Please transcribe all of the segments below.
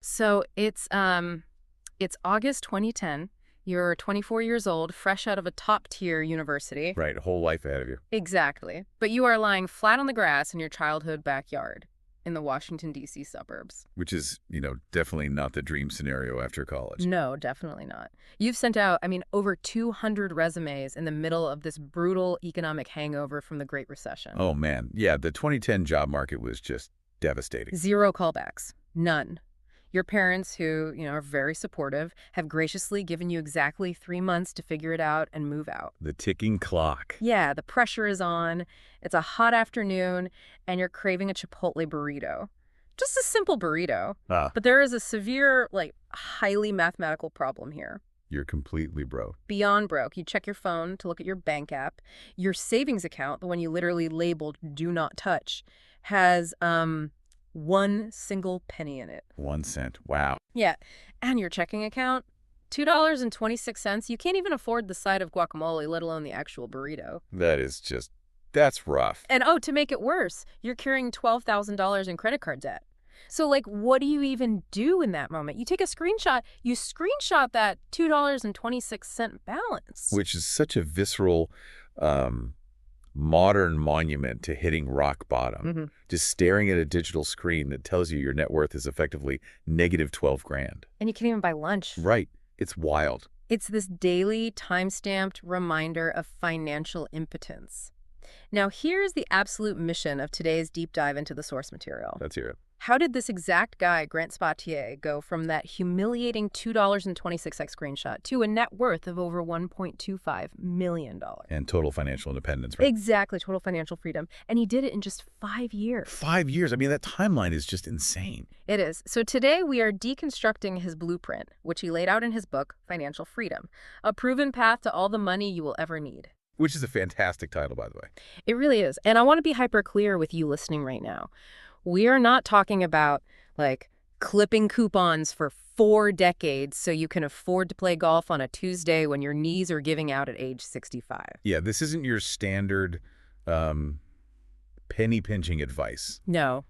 So it's August 2010. You're 24 years old, fresh out of a top-tier university. Right, a whole life ahead of you. Exactly. But you are lying flat on the grass in your childhood backyard in the Washington, D.C. suburbs. Which is, definitely not the dream scenario after college. No, definitely not. You've sent out, over 200 resumes in the middle of this brutal economic hangover from the Great Recession. Oh, man. Yeah, the 2010 job market was just devastating. Zero callbacks. None. Your parents, who, are very supportive, have graciously given you exactly 3 months to figure it out and move out. The ticking clock. Yeah, the pressure is on. It's a hot afternoon, and you're craving a Chipotle burrito. Just a simple burrito. But there is a severe, highly mathematical problem here. You're completely broke. Beyond broke. You check your phone to look at your bank app. Your savings account, the one you literally labeled "do not touch," has, 1 single penny in it. 1 cent. Wow. Yeah. And your checking account, $2.26. You can't even afford the side of guacamole, let alone the actual burrito. That's rough. And to make it worse, you're carrying $12,000 in credit card debt. So, what do you even do in that moment? You take a screenshot, you screenshot that $2.26 balance. Which is such a visceral, modern monument to hitting rock bottom. Mm-hmm. Just staring at a digital screen that tells you your net worth is effectively negative 12 grand. And you can't even buy lunch. Right. It's wild. It's this daily, time-stamped reminder of financial impotence. Now, here's the absolute mission of today's deep dive into the source material. Let's hear it. How did this exact guy, Grant Sabatier, go from that humiliating $2.26 screenshot to a net worth of over $1.25 million? And total financial independence, right? Exactly, total financial freedom. And he did it in just 5 years. 5 years? I mean, that timeline is just insane. It is. So today we are deconstructing his blueprint, which he laid out in his book, Financial Freedom, a proven path to all the money you will ever need. Which is a fantastic title, by the way. It really is. And I want to be hyper clear with you listening right now. We are not talking about, clipping coupons for 4 decades so you can afford to play golf on a Tuesday when your knees are giving out at age 65. Yeah, this isn't your standard penny-pinching advice. No.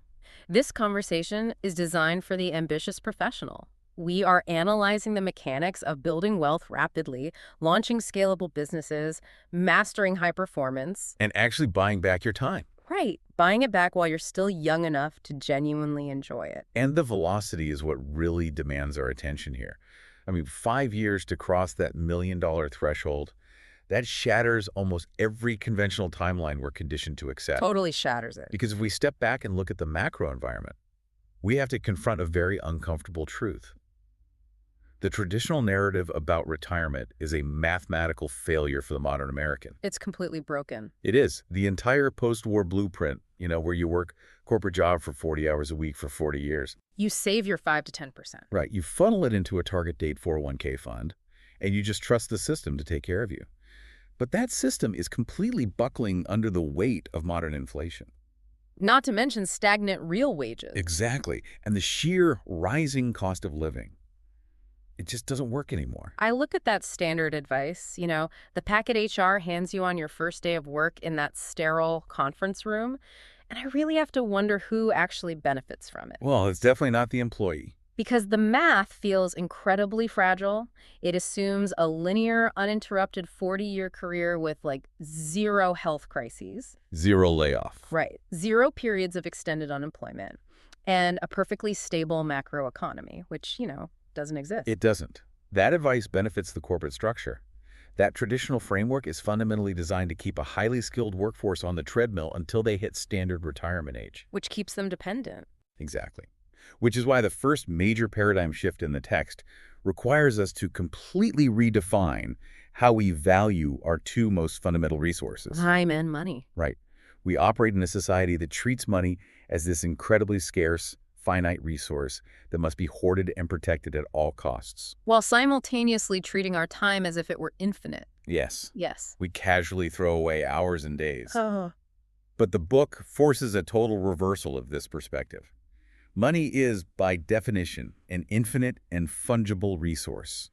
This conversation is designed for the ambitious professional. We are analyzing the mechanics of building wealth rapidly, launching scalable businesses, mastering high performance. And actually buying back your time. Right. Buying it back while you're still young enough to genuinely enjoy it. And the velocity is what really demands our attention here. I mean, 5 years to cross that $1 million threshold, that shatters almost every conventional timeline we're conditioned to accept. Totally shatters it. Because if we step back and look at the macro environment, we have to confront a very uncomfortable truth. The traditional narrative about retirement is a mathematical failure for the modern American. It's completely broken. It is. The entire post-war blueprint, where you work corporate job for 40 hours a week for 40 years. You save your 5 to 10%. Right. You funnel it into a target date 401k fund, and you just trust the system to take care of you. But that system is completely buckling under the weight of modern inflation. Not to mention stagnant real wages. Exactly. And the sheer rising cost of living. It just doesn't work anymore. I look at that standard advice, the packet HR hands you on your first day of work in that sterile conference room, and I really have to wonder who actually benefits from it. Well, it's definitely not the employee. Because the math feels incredibly fragile. It assumes a linear, uninterrupted 40-year career with, 0 health crises. 0 layoff. Right. 0 periods of extended unemployment. And a perfectly stable macroeconomy, which, doesn't exist. It doesn't. That advice benefits the corporate structure. That traditional framework is fundamentally designed to keep a highly skilled workforce on the treadmill until they hit standard retirement age. Which keeps them dependent. Exactly. Which is why the first major paradigm shift in the text requires us to completely redefine how we value our 2 most fundamental resources. Time and money. Right. We operate in a society that treats money as this incredibly scarce, finite resource that must be hoarded and protected at all costs. While simultaneously treating our time as if it were infinite. Yes. Yes. We casually throw away hours and days. Oh. But the book forces a total reversal of this perspective. Money is, by definition, an infinite and fungible resource.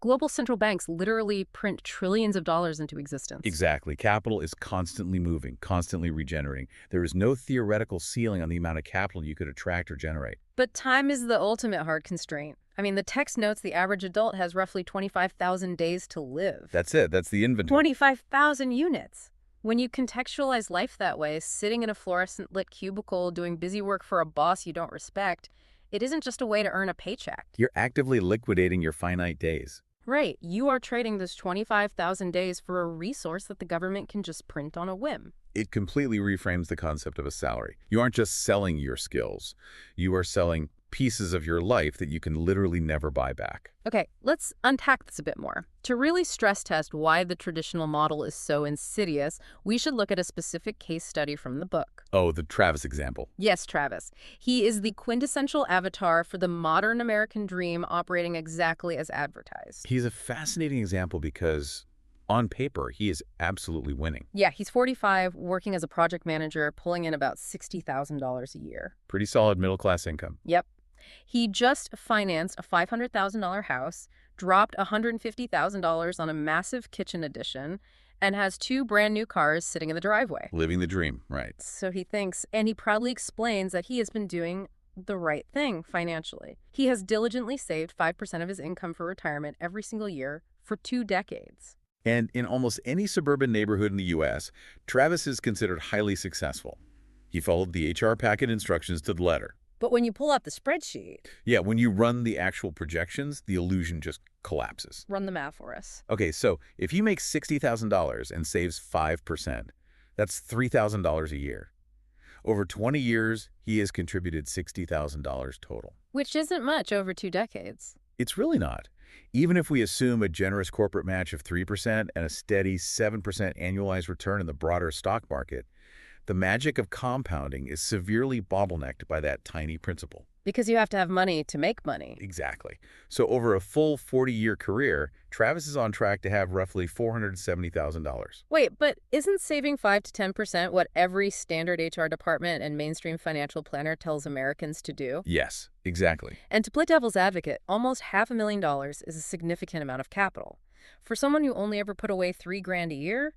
Global central banks literally print trillions of dollars into existence. Exactly. Capital is constantly moving, constantly regenerating. There is no theoretical ceiling on the amount of capital you could attract or generate. But time is the ultimate hard constraint. I mean, the text notes the average adult has roughly 25,000 days to live. That's it. That's the inventory. 25,000 units. When you contextualize life that way, sitting in a fluorescent-lit cubicle doing busy work for a boss you don't respect, it isn't just a way to earn a paycheck. You're actively liquidating your finite days. Right. You are trading this 25,000 days for a resource that the government can just print on a whim. It completely reframes the concept of a salary. You aren't just selling your skills. You are selling pieces of your life that you can literally never buy back. Okay, let's unpack this a bit more. To really stress test why the traditional model is so insidious, we should look at a specific case study from the book. Oh, the Travis example. Yes, Travis. He is the quintessential avatar for the modern American dream operating exactly as advertised. He's a fascinating example because on paper, he is absolutely winning. Yeah, he's 45, working as a project manager, pulling in about $60,000 a year. Pretty solid middle-class income. Yep. He just financed a $500,000 house, dropped $150,000 on a massive kitchen addition, and has 2 brand new cars sitting in the driveway. Living the dream, right. So he thinks, and he proudly explains that he has been doing the right thing financially. He has diligently saved 5% of his income for retirement every single year for 2 decades. And in almost any suburban neighborhood in the U.S., Travis is considered highly successful. He followed the HR packet instructions to the letter. But when you pull out the spreadsheet, Yeah, when you run the actual projections, the illusion just collapses. run the math for us. Okay, so if he makes $60,000 and saves 5%, that's $3,000 a year. Over 20 years, he has contributed $60,000 total. Which isn't much over 2 decades. It's really not. Even if we assume a generous corporate match of 3% and a steady 7% annualized return in the broader stock market, the magic of compounding is severely bottlenecked by that tiny principle. Because you have to have money to make money. Exactly. So over a full 40-year career, Travis is on track to have roughly $470,000. Wait, but isn't saving 5 to 10% what every standard HR department and mainstream financial planner tells Americans to do? Yes, exactly. And to play devil's advocate, almost $500,000 is a significant amount of capital. For someone who only ever put away $3,000 a year,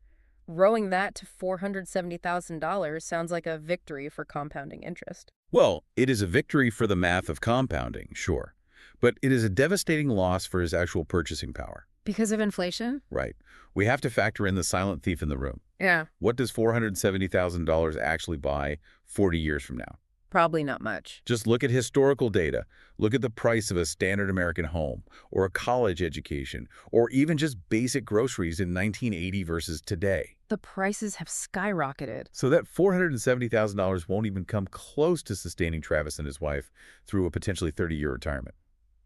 rowing that to $470,000 sounds like a victory for compounding interest. Well, it is a victory for the math of compounding, sure. But it is a devastating loss for his actual purchasing power. Because of inflation? Right. We have to factor in the silent thief in the room. Yeah. What does $470,000 actually buy 40 years from now? Probably not much. Just look at historical data. Look at the price of a standard American home, or a college education, or even just basic groceries in 1980 versus today. The prices have skyrocketed. So that $470,000 won't even come close to sustaining Travis and his wife through a potentially 30-year retirement.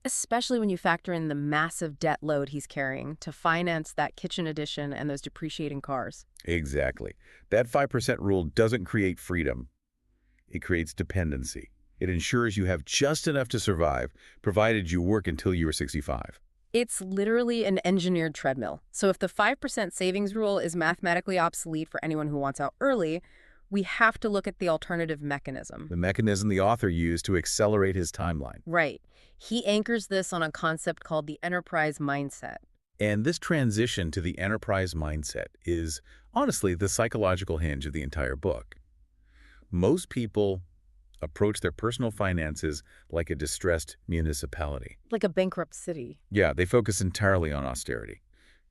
Especially when you factor in the massive debt load he's carrying to finance that kitchen addition and those depreciating cars. Exactly. That 5% rule doesn't create freedom. It creates dependency. It ensures you have just enough to survive, provided you work until you are 65. It's literally an engineered treadmill. So if the 5% savings rule is mathematically obsolete for anyone who wants out early, we have to look at the alternative mechanism. The mechanism the author used to accelerate his timeline. Right. He anchors this on a concept called the enterprise mindset. And this transition to the enterprise mindset is, honestly, the psychological hinge of the entire book. Most people approach their personal finances like a distressed municipality. Like a bankrupt city. Yeah, they focus entirely on austerity.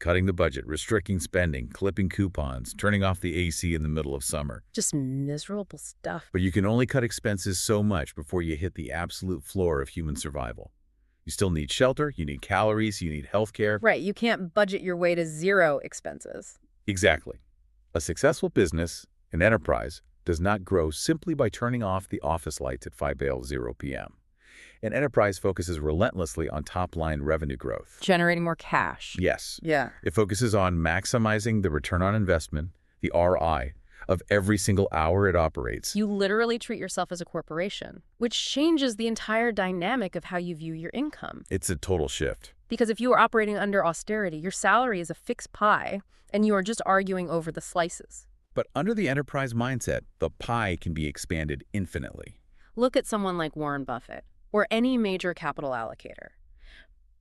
Cutting the budget, restricting spending, clipping coupons, turning off the AC in the middle of summer. Just miserable stuff. But you can only cut expenses so much before you hit the absolute floor of human survival. You still need shelter, you need calories, you need healthcare. Right, you can't budget your way to zero expenses. Exactly. A successful business, an enterprise, does not grow simply by turning off the office lights at 5:00 p.m. An enterprise focuses relentlessly on top-line revenue growth. Generating more cash. Yes. Yeah. It focuses on maximizing the return on investment, the ROI, of every single hour it operates. You literally treat yourself as a corporation, which changes the entire dynamic of how you view your income. It's a total shift. Because if you are operating under austerity, your salary is a fixed pie, and you are just arguing over the slices. But under the enterprise mindset, the pie can be expanded infinitely. Look at someone like Warren Buffett, or any major capital allocator.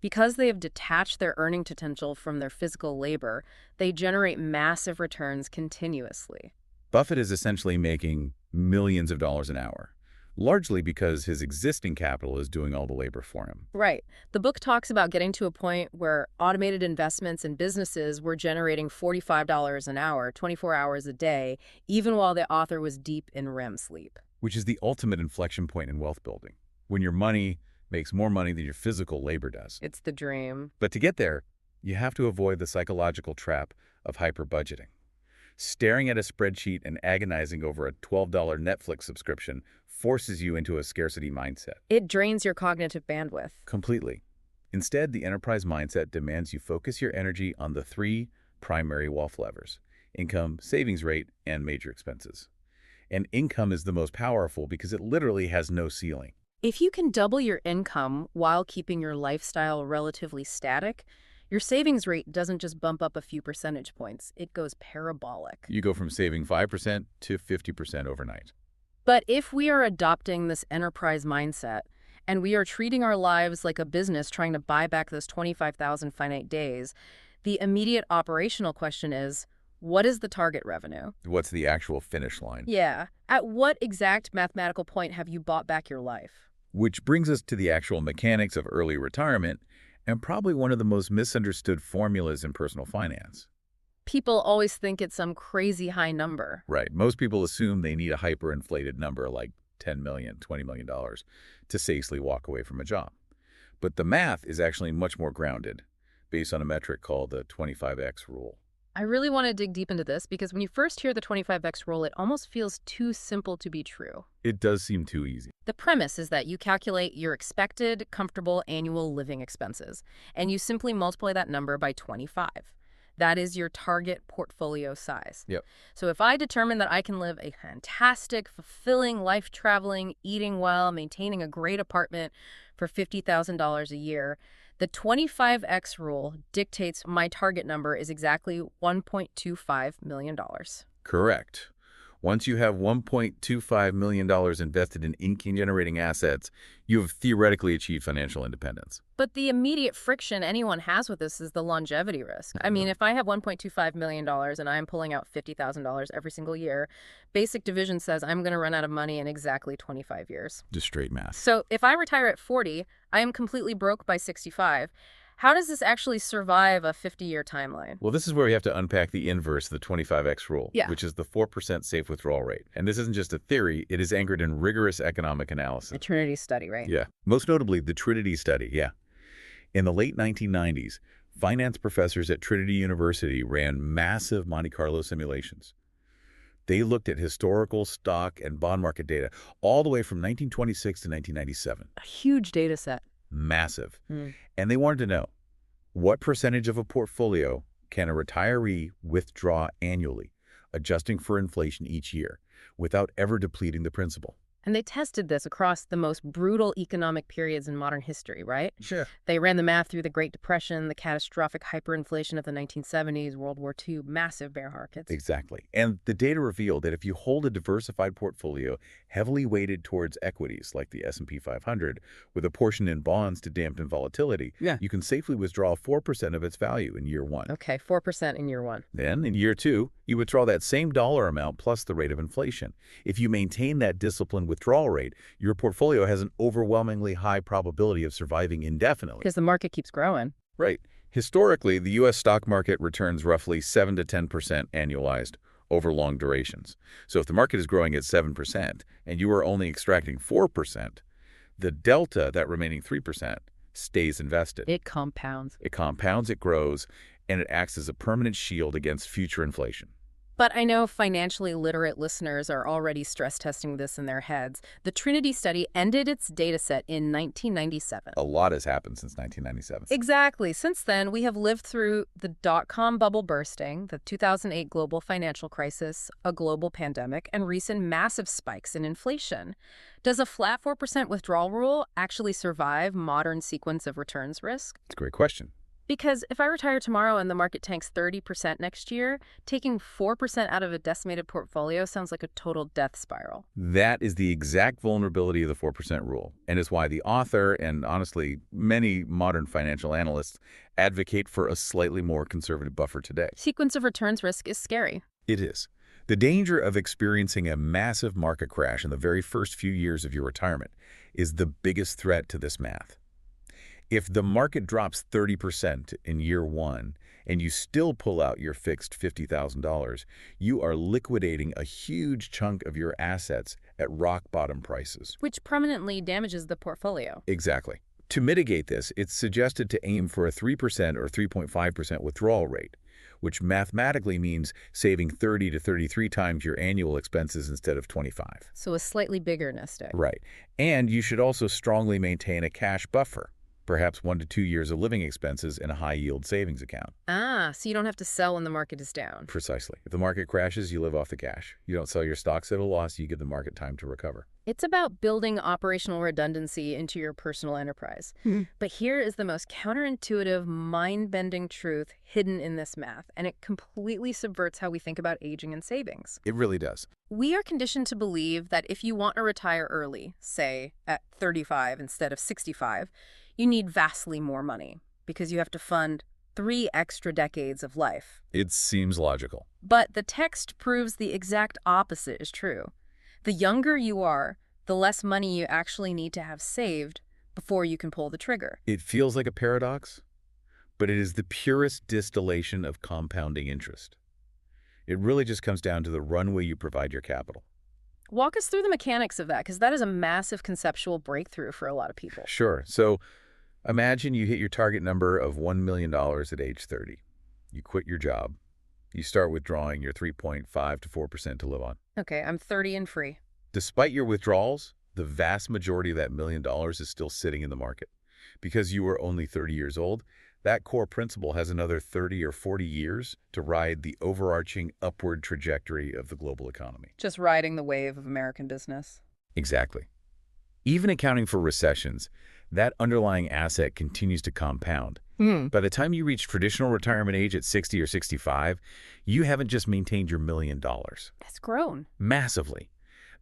Because they have detached their earning potential from their physical labor, they generate massive returns continuously. Buffett is essentially making millions of dollars an hour, largely because his existing capital is doing all the labor for him. Right. The book talks about getting to a point where automated investments and businesses were generating $45 an hour, 24 hours a day, even while the author was deep in REM sleep. Which is the ultimate inflection point in wealth building, when your money makes more money than your physical labor does. It's the dream. But to get there, you have to avoid the psychological trap of hyper-budgeting. Staring at a spreadsheet and agonizing over a $12 Netflix subscription forces you into a scarcity mindset. It drains your cognitive bandwidth. Completely. Instead, the enterprise mindset demands you focus your energy on the three primary wealth levers: income, savings rate, and major expenses. And income is the most powerful because it literally has no ceiling. If you can double your income while keeping your lifestyle relatively static, your savings rate doesn't just bump up a few percentage points, it goes parabolic. You go from saving 5% to 50% overnight. But if we are adopting this enterprise mindset, and we are treating our lives like a business trying to buy back those 25,000 finite days, the immediate operational question is, what is the target revenue? What's the actual finish line? Yeah. At what exact mathematical point have you bought back your life? Which brings us to the actual mechanics of early retirement, and probably one of the most misunderstood formulas in personal finance. People always think it's some crazy high number. Right. Most people assume they need a hyperinflated number like $10 million, $20 million to safely walk away from a job. But the math is actually much more grounded, based on a metric called the 25x rule. I really want to dig deep into this because when you first hear the 25x rule, it almost feels too simple to be true. It does seem too easy. The premise is that you calculate your expected, comfortable annual living expenses, and you simply multiply that number by 25. That is your target portfolio size. Yep. So if I determine that I can live a fantastic, fulfilling life traveling, eating well, maintaining a great apartment for $50,000 a year, the 25x rule dictates my target number is exactly $1.25 million. Correct. Once you have $1.25 million invested in income-generating assets, you have theoretically achieved financial independence. But the immediate friction anyone has with this is the longevity risk. I mean, if I have $1.25 million and I'm pulling out $50,000 every single year, basic division says I'm going to run out of money in exactly 25 years. Just straight math. So if I retire at 40, I am completely broke by 65. How does this actually survive a 50-year timeline? Well, this is where we have to unpack the inverse of the 25x rule, Yeah. which is the 4% safe withdrawal rate. And this isn't just a theory, it is anchored in rigorous economic analysis. A Trinity study, right? Yeah. Most notably, the Trinity study, yeah. In the late 1990s, finance professors at Trinity University ran massive Monte Carlo simulations. They looked at historical stock and bond market data all the way from 1926 to 1997. A huge data set. Massive. And they wanted to know, what percentage of a portfolio can a retiree withdraw annually, adjusting for inflation each year, without ever depleting the principal? And they tested this across the most brutal economic periods in modern history, right? Sure. They ran the math through the Great Depression, the catastrophic hyperinflation of the 1970s, World War II, massive bear markets. Exactly. And the data revealed that if you hold a diversified portfolio heavily weighted towards equities like the S&P 500 with a portion in bonds to dampen volatility, you can safely withdraw 4% of its value in year one. Okay, 4% in year one. Then, in year two, you withdraw that same dollar amount plus the rate of inflation. If you maintain that disciplined withdrawal rate, your portfolio has an overwhelmingly high probability of surviving indefinitely. Because the market keeps growing. Right. Historically, the U.S. stock market returns roughly 7 to 10% annualized over long durations. So if the market is growing at 7% and you are only extracting 4%, the delta, that remaining 3%, stays invested. It compounds. It compounds, it grows, and it acts as a permanent shield against future inflation. But I know financially literate listeners are already stress testing this in their heads. The Trinity study ended its dataset in 1997. A lot has happened since 1997. Exactly. Since then, we have lived through the dot-com bubble bursting, the 2008 global financial crisis, a global pandemic, and recent massive spikes in inflation. Does a flat 4% withdrawal rule actually survive modern sequence of returns risk? It's a great question. Because if I retire tomorrow and the market tanks 30% next year, taking 4% out of a decimated portfolio sounds like a total death spiral. That is the exact vulnerability of the 4% rule, and is why the author, and honestly, many modern financial analysts, advocate for a slightly more conservative buffer today. Sequence of returns risk is scary. It is. The danger of experiencing a massive market crash in the very first few years of your retirement is the biggest threat to this math. If the market drops 30% in year one and you still pull out your fixed $50,000, you are liquidating a huge chunk of your assets at rock bottom prices. Which permanently damages the portfolio. Exactly. To mitigate this, it's suggested to aim for a 3% or 3.5% withdrawal rate, which mathematically means saving 30 to 33 times your annual expenses instead of 25. So a slightly bigger nest egg. Right. And you should also strongly maintain a cash buffer, perhaps 1 to 2 years of living expenses in a high-yield savings account. Ah, so you don't have to sell when the market is down. Precisely. If the market crashes, you live off the cash. You don't sell your stocks at a loss, you give the market time to recover. It's about building operational redundancy into your personal enterprise. But here is the most counterintuitive, mind-bending truth hidden in this math, and it completely subverts how we think about aging and savings. It really does. We are conditioned to believe that if you want to retire early, say at 35 instead of 65, you need vastly more money because you have to fund 3 extra decades of life. It seems logical. But the text proves the exact opposite is true. The younger you are, the less money you actually need to have saved before you can pull the trigger. It feels like a paradox, but it is the purest distillation of compounding interest. It really just comes down to the runway you provide your capital. Walk us through the mechanics of that, because that is a massive conceptual breakthrough for a lot of people. Sure. So imagine you hit your target number of $1 million at age 30. You quit your job. You start withdrawing your 3.5 to 4% to live on. Okay, I'm 30 and free. Despite your withdrawals, the vast majority of that $1 million is still sitting in the market. Because you are only 30 years old, that core principle has another 30 or 40 years to ride the overarching upward trajectory of the global economy. Just riding the wave of American business. Exactly. Even accounting for recessions, that underlying asset continues to compound. By the time you reach traditional retirement age at 60 or 65, you haven't just maintained your $1 million. It's grown. Massively.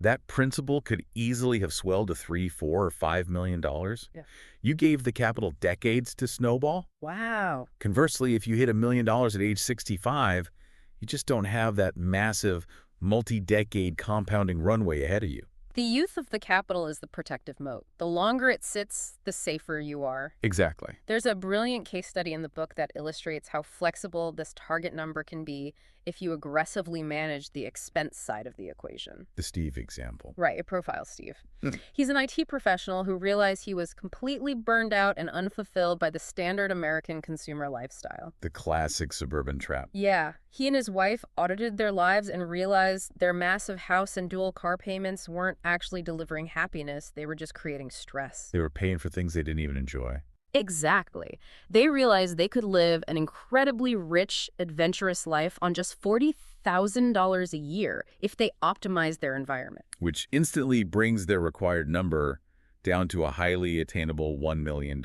That principal could easily have swelled to $3, $4, or $5 million. Yeah. You gave the capital decades to snowball. Wow. Conversely, if you hit $1 million at age 65, you just don't have that massive, multi-decade compounding runway ahead of you. The youth of the capital is the protective moat. The longer it sits, the safer you are. Exactly. There's a brilliant case study in the book that illustrates how flexible this target number can be if you aggressively manage the expense side of the equation. The Steve example. Right, it profiles Steve. He's an IT professional who realized he was completely burned out and unfulfilled by the standard American consumer lifestyle. The classic suburban trap. Yeah, he and his wife audited their lives and realized their massive house and dual car payments weren't actually delivering happiness, they were just creating stress. They were paying for things they didn't even enjoy. Exactly. They realized they could live an incredibly rich, adventurous life on just $40,000 a year if they optimized their environment. Which instantly brings their required number down to a highly attainable $1 million.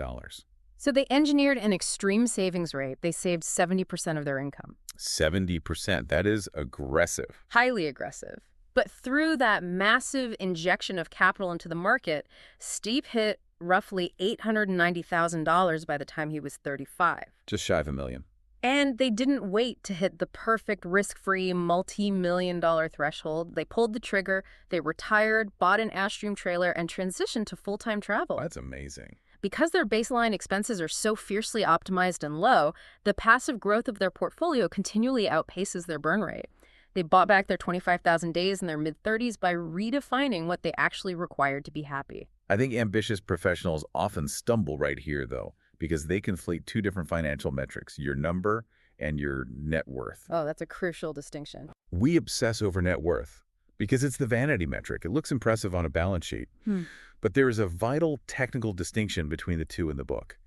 So they engineered an extreme savings rate. They saved 70% of their income. 70%. That is aggressive. Highly aggressive. But through that massive injection of capital into the market, Steve hit roughly $890,000 by the time he was 35. Just shy of $1 million. And they didn't wait to hit the perfect risk-free multi-million-dollar threshold. They pulled the trigger, they retired, bought an Airstream trailer, and transitioned to full-time travel. That's amazing. Because their baseline expenses are so fiercely optimized and low, the passive growth of their portfolio continually outpaces their burn rate. They bought back their 25,000 days in their mid-30s by redefining what they actually required to be happy. I think ambitious professionals often stumble right here, though, because they conflate two different financial metrics, your number and your net worth. Oh, that's a crucial distinction. We obsess over net worth because it's the vanity metric. It looks impressive on a balance sheet. But there is a vital technical distinction between the two in the book.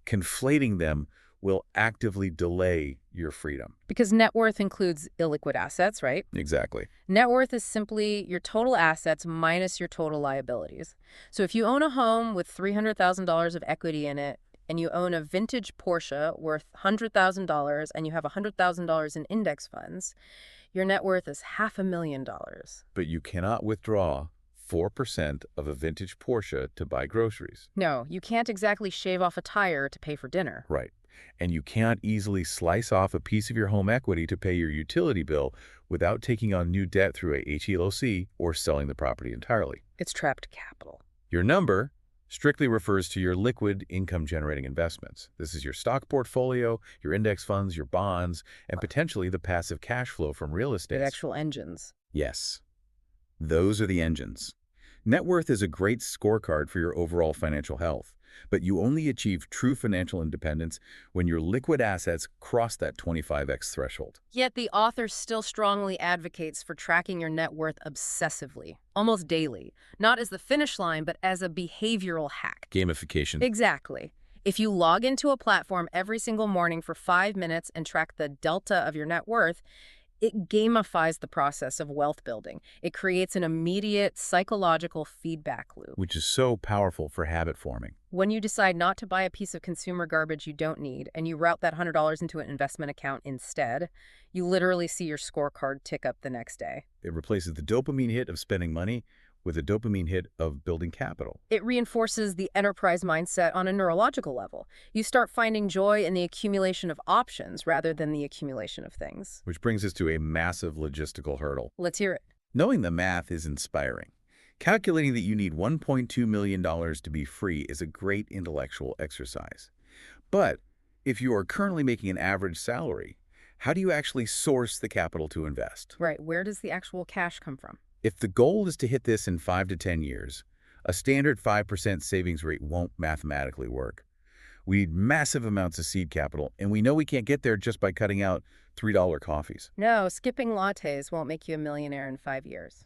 Conflating them will actively delay your freedom. Because net worth includes illiquid assets, right? Exactly. Net worth is simply your total assets minus your total liabilities. So if you own a home with $300,000 of equity in it, and you own a vintage Porsche worth $100,000 and you have $100,000 in index funds, your net worth is $500,000. But you cannot withdraw 4% of a vintage Porsche to buy groceries. No, you can't exactly shave off a tire to pay for dinner. Right. And you can't easily slice off a piece of your home equity to pay your utility bill without taking on new debt through a HELOC or selling the property entirely. It's trapped capital. Your number strictly refers to your liquid income-generating investments. This is your stock portfolio, your index funds, your bonds, and potentially the passive cash flow from real estate. The actual engines. Yes, those are the engines. Net worth is a great scorecard for your overall financial health, but you only achieve true financial independence when your liquid assets cross that 25x threshold. Yet the author still strongly advocates for tracking your net worth obsessively, almost daily, not as the finish line, but as a behavioral hack. Gamification. Exactly. If you log into a platform every single morning for 5 minutes and track the delta of your net worth, it gamifies the process of wealth building. It creates an immediate psychological feedback loop. Which is so powerful for habit forming. When you decide not to buy a piece of consumer garbage you don't need and you route that $100 into an investment account instead, you literally see your scorecard tick up the next day. It replaces the dopamine hit of spending money with a dopamine hit of building capital. It reinforces the enterprise mindset on a neurological level. You start finding joy in the accumulation of options rather than the accumulation of things. Which brings us to a massive logistical hurdle. Let's hear it. Knowing the math is inspiring. Calculating that you need $1.2 million to be free is a great intellectual exercise. But if you are currently making an average salary, how do you actually source the capital to invest? Right. Where does the actual cash come from? If the goal is to hit this in 5 to 10 years, a standard 5% savings rate won't mathematically work. We need massive amounts of seed capital, and we know we can't get there just by cutting out $3 coffees. No, skipping lattes won't make you a millionaire in 5 years.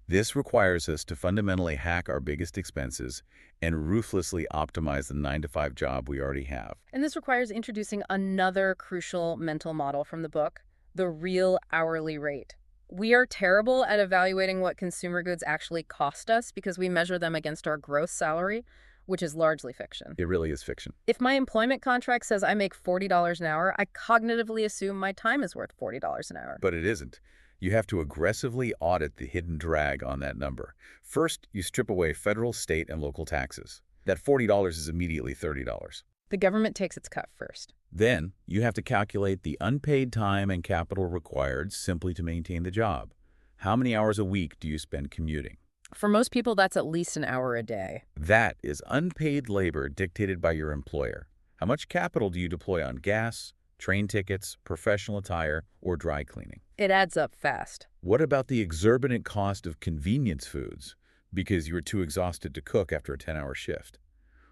This requires us to fundamentally hack our biggest expenses and ruthlessly optimize the 9-to-5 job we already have. And this requires introducing another crucial mental model from the book, the real hourly rate. We are terrible at evaluating what consumer goods actually cost us because we measure them against our gross salary, which is largely fiction. It really is fiction. If my employment contract says I make $40 an hour, I cognitively assume my time is worth $40 an hour. But it isn't. You have to aggressively audit the hidden drag on that number. First, you strip away federal, state, and local taxes. That $40 is immediately $30. The government takes its cut first. Then, you have to calculate the unpaid time and capital required simply to maintain the job. How many hours a week do you spend commuting? For most people, that's at least an hour a day. That is unpaid labor dictated by your employer. How much capital do you deploy on gas, train tickets, professional attire, or dry cleaning? It adds up fast. What about the exorbitant cost of convenience foods because you were too exhausted to cook after a 10-hour shift?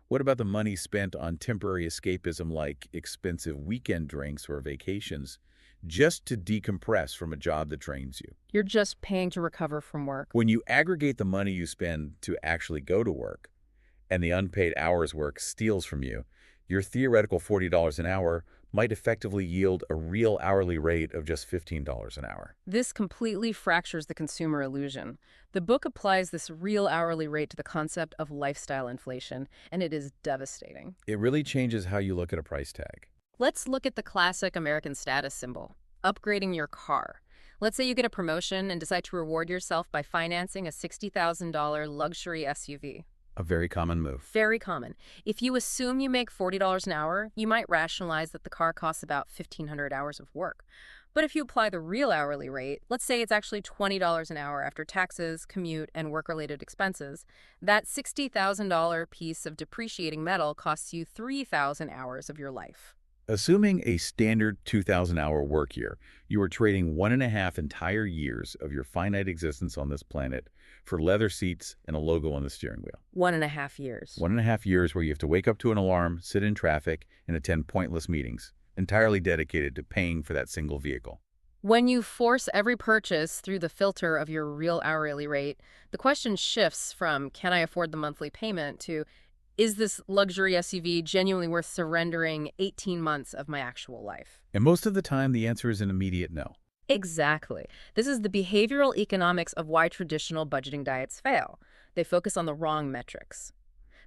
What about the money spent on temporary escapism like expensive weekend drinks or vacations just to decompress from a job that drains you? You're just paying to recover from work. When you aggregate the money you spend to actually go to work and the unpaid hours work steals from you, your theoretical $40 an hour might effectively yield a real hourly rate of just $15 an hour. This completely fractures the consumer illusion. The book applies this real hourly rate to the concept of lifestyle inflation, and it is devastating. It really changes how you look at a price tag. Let's look at the classic American status symbol, upgrading your car. Let's say you get a promotion and decide to reward yourself by financing a $60,000 luxury SUV. A very common move. Very common. If you assume you make $40 an hour, you might rationalize that the car costs about 1,500 hours of work. But if you apply the real hourly rate, let's say it's actually $20 an hour after taxes, commute, and work-related expenses, that $60,000 piece of depreciating metal costs you 3,000 hours of your life. Assuming a standard 2,000-hour work year, you are trading 1.5 entire years of your finite existence on this planet for leather seats and a logo on the steering wheel. 1.5 years. 1.5 years where you have to wake up to an alarm, sit in traffic, and attend pointless meetings, entirely dedicated to paying for that single vehicle. When you force every purchase through the filter of your real hourly rate, the question shifts from, can I afford the monthly payment, to, is this luxury SUV genuinely worth surrendering 18 months of my actual life? And most of the time, the answer is an immediate no. Exactly. This is the behavioral economics of why traditional budgeting diets fail. They focus on the wrong metrics.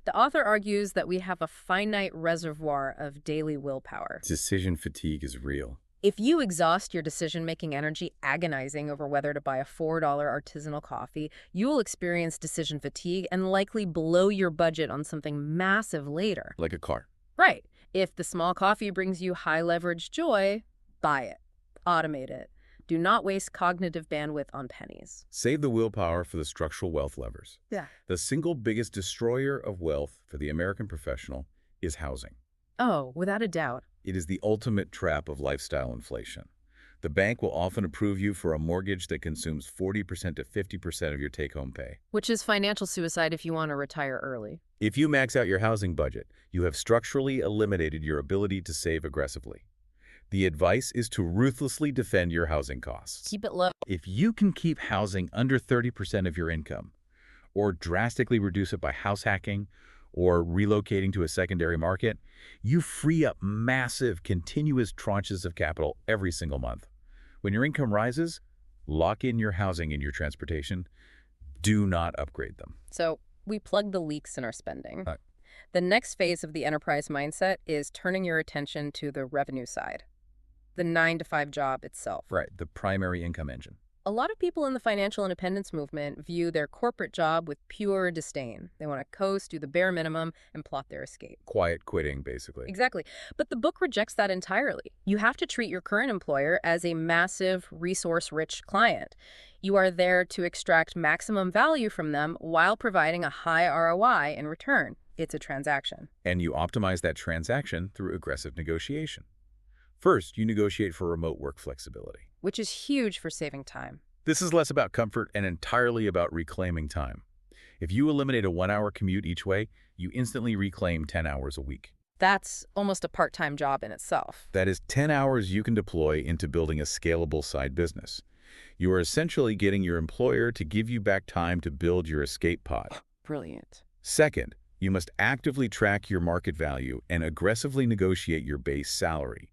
The author argues that we have a finite reservoir of daily willpower. Decision fatigue is real. If you exhaust your decision-making energy agonizing over whether to buy a $4 artisanal coffee, you will experience decision fatigue and likely blow your budget on something massive later. Like a car. Right. If the small coffee brings you high-leverage joy, buy it. Automate it. Do not waste cognitive bandwidth on pennies. Save the willpower for the structural wealth levers. Yeah. The single biggest destroyer of wealth for the American professional is housing. Oh, without a doubt. It is the ultimate trap of lifestyle inflation. The bank will often approve you for a mortgage that consumes 40% to 50% of your take-home pay. Which is financial suicide if you want to retire early. If you max out your housing budget, you have structurally eliminated your ability to save aggressively. The advice is to ruthlessly defend your housing costs. Keep it low. If you can keep housing under 30% of your income, or drastically reduce it by house hacking, or relocating to a secondary market, you free up massive, continuous tranches of capital every single month. When your income rises, lock in your housing and your transportation. Do not upgrade them. So we plug the leaks in our spending. Right. The next phase of the enterprise mindset is turning your attention to the revenue side, the 9-to-5 job itself. Right, the primary income engine. A lot of people in the financial independence movement view their corporate job with pure disdain. They want to coast, do the bare minimum, and plot their escape. Quiet quitting, basically. Exactly. But the book rejects that entirely. You have to treat your current employer as a massive, resource-rich client. You are there to extract maximum value from them while providing a high ROI in return. It's a transaction. And you optimize that transaction through aggressive negotiation. First, you negotiate for remote work flexibility. Which is huge for saving time. This is less about comfort and entirely about reclaiming time. If you eliminate a 1-hour commute each way, you instantly reclaim 10 hours a week. That's almost a part-time job in itself. That is 10 hours you can deploy into building a scalable side business. You are essentially getting your employer to give you back time to build your escape pod. Brilliant. Second, you must actively track your market value and aggressively negotiate your base salary.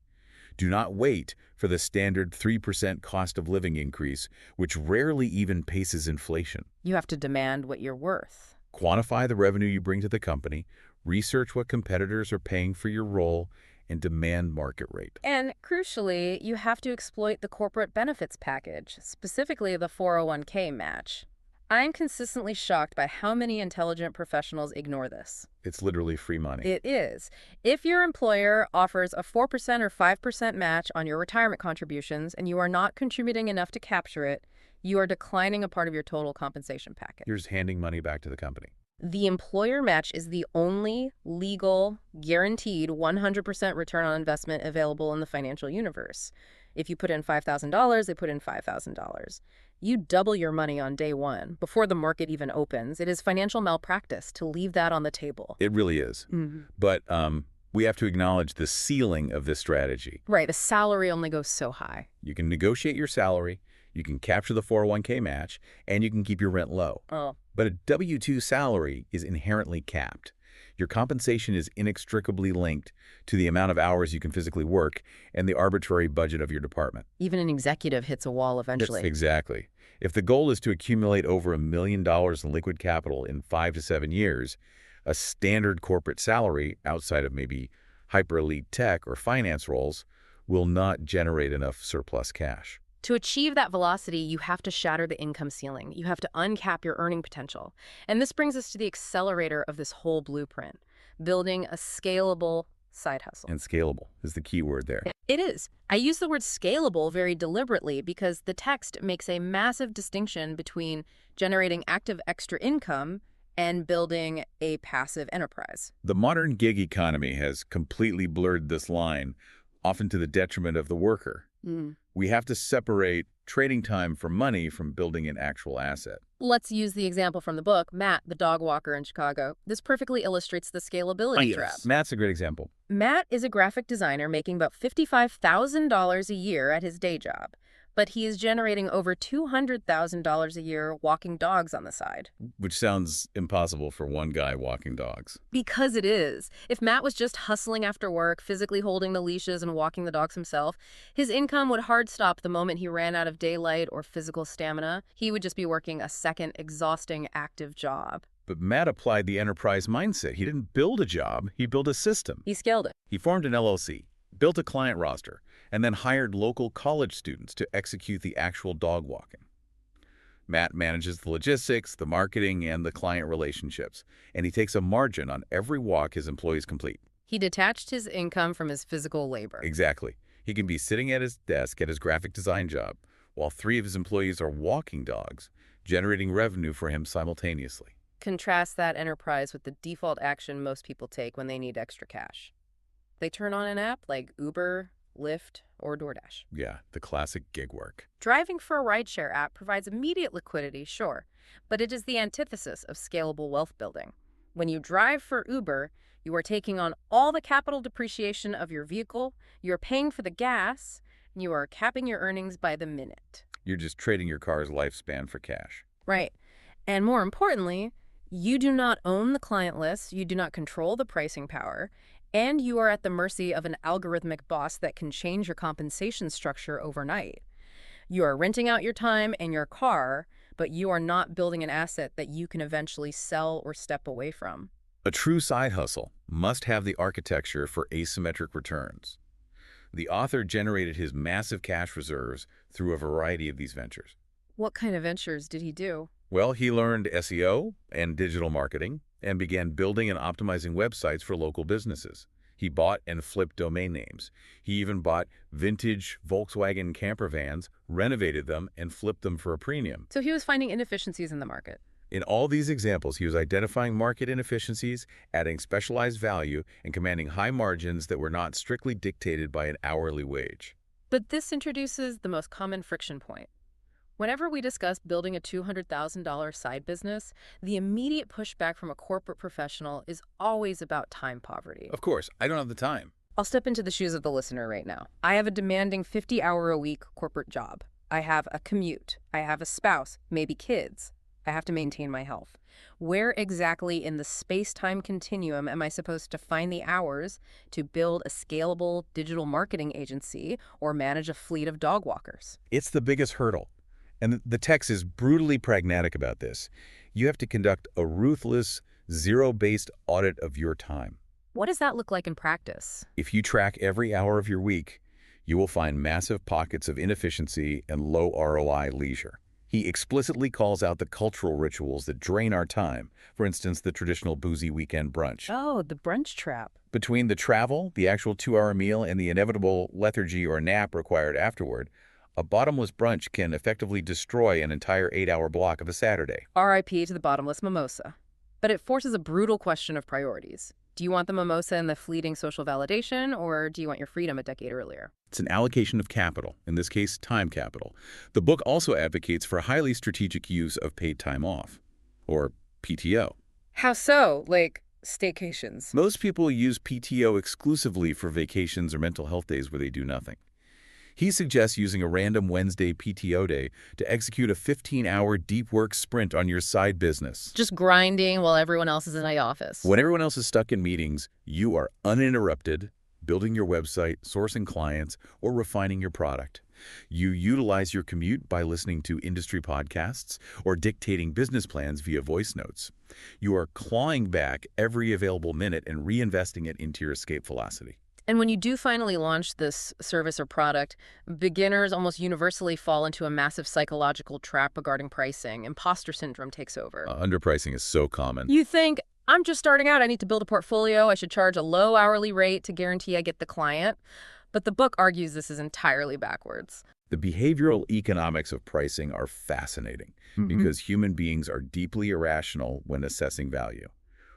Do not wait for the standard 3% cost of living increase, which rarely even paces inflation. You have to demand what you're worth. Quantify the revenue you bring to the company, research what competitors are paying for your role, and demand market rate. And crucially, you have to exploit the corporate benefits package, specifically the 401k match. I'm consistently shocked by how many intelligent professionals ignore this. It's literally free money. It is. If your employer offers a 4% or 5% match on your retirement contributions and you are not contributing enough to capture it, you are declining a part of your total compensation package. You're just handing money back to the company. The employer match is the only legal, guaranteed 100% return on investment available in the financial universe. If you put in $5,000, they put in $5,000. You double your money on day one, before the market even opens. It is financial malpractice to leave that on the table. It really is. But we have to acknowledge the ceiling of this strategy. Right, the salary only goes so high. You can negotiate your salary, you can capture the 401k match, and you can keep your rent low. Oh. But a W-2 salary is inherently capped. Your compensation is inextricably linked to the amount of hours you can physically work and the arbitrary budget of your department. Even an executive hits a wall eventually. Exactly. If the goal is to accumulate over $1 million in liquid capital in 5 to 7 years, a standard corporate salary outside of maybe hyper-elite tech or finance roles will not generate enough surplus cash. To achieve that velocity, you have to shatter the income ceiling. You have to uncap your earning potential. And this brings us to the accelerator of this whole blueprint, building a scalable side hustle. And scalable is the key word there. It is. I use the word scalable very deliberately because the text makes a massive distinction between generating active extra income and building a passive enterprise. The modern gig economy has completely blurred this line, often to the detriment of the worker. We have to separate trading time for money from building an actual asset. Let's use the example from the book, Matt, the dog walker in Chicago. This perfectly illustrates the scalability trap. Matt's a great example. Matt is a graphic designer making about $55,000 a year at his day job, but he is generating over $200,000 a year walking dogs on the side. Which sounds impossible for one guy walking dogs. Because it is. If Matt was just hustling after work, physically holding the leashes and walking the dogs himself, his income would hard stop the moment he ran out of daylight or physical stamina. He would just be working a second exhausting active job. But Matt applied the enterprise mindset. He didn't build a job, he built a system. He scaled it. He formed an LLC, built a client roster, and then hired local college students to execute the actual dog walking. Matt manages the logistics, the marketing, and the client relationships, and he takes a margin on every walk his employees complete. He detached his income from his physical labor. Exactly. He can be sitting at his desk at his graphic design job, while 3 of his employees are walking dogs, generating revenue for him simultaneously. Contrast that enterprise with the default action most people take when they need extra cash. They turn on an app like Uber, Lyft, or DoorDash. Yeah, the classic gig work. Driving for a rideshare app provides immediate liquidity, sure, but it is the antithesis of scalable wealth building. When you drive for Uber, you are taking on all the capital depreciation of your vehicle, you are paying for the gas, and you are capping your earnings by the minute. You're just trading your car's lifespan for cash. Right. And more importantly, you do not own the client list, you do not control the pricing power, and you are at the mercy of an algorithmic boss that can change your compensation structure overnight. You are renting out your time and your car, but you are not building an asset that you can eventually sell or step away from. A true side hustle must have the architecture for asymmetric returns. The author generated his massive cash reserves through a variety of these ventures. What kind of ventures did he do? Well, he learned SEO and digital marketing and began building and optimizing websites for local businesses. He bought and flipped domain names. He even bought vintage Volkswagen camper vans, renovated them, and flipped them for a premium. So he was finding inefficiencies in the market. In all these examples, he was identifying market inefficiencies, adding specialized value, and commanding high margins that were not strictly dictated by an hourly wage. But this introduces the most common friction point. Whenever we discuss building a $200,000 side business, the immediate pushback from a corporate professional is always about time poverty. Of course, I don't have the time. I'll step into the shoes of the listener right now. I have a demanding 50-hour-a-week corporate job. I have a commute. I have a spouse, maybe kids. I have to maintain my health. Where exactly in the space-time continuum am I supposed to find the hours to build a scalable digital marketing agency or manage a fleet of dog walkers? It's the biggest hurdle. And the text is brutally pragmatic about this. You have to conduct a ruthless, zero-based audit of your time. What does that look like in practice? If you track every hour of your week, you will find massive pockets of inefficiency and low ROI leisure. He explicitly calls out the cultural rituals that drain our time, for instance, the traditional boozy weekend brunch. Oh, the brunch trap. Between the travel, the actual 2-hour meal, and the inevitable lethargy or nap required afterward, a bottomless brunch can effectively destroy an entire 8-hour block of a Saturday. RIP to the bottomless mimosa. But it forces a brutal question of priorities. Do you want the mimosa and the fleeting social validation, or do you want your freedom a decade earlier? It's an allocation of capital, in this case, time capital. The book also advocates for highly strategic use of paid time off, or PTO. How so? Like staycations? Most people use PTO exclusively for vacations or mental health days where they do nothing. He suggests using a random Wednesday PTO day to execute a 15-hour deep work sprint on your side business. Just grinding while everyone else is in the office. When everyone else is stuck in meetings, you are uninterrupted, building your website, sourcing clients, or refining your product. You utilize your commute by listening to industry podcasts or dictating business plans via voice notes. You are clawing back every available minute and reinvesting it into your escape velocity. And when you do finally launch this service or product, beginners almost universally fall into a massive psychological trap regarding pricing. Imposter syndrome takes over. Underpricing is so common. You think, I'm just starting out, I need to build a portfolio, I should charge a low hourly rate to guarantee I get the client. But the book argues this is entirely backwards. The behavioral economics of pricing are fascinating because human beings are deeply irrational when assessing value.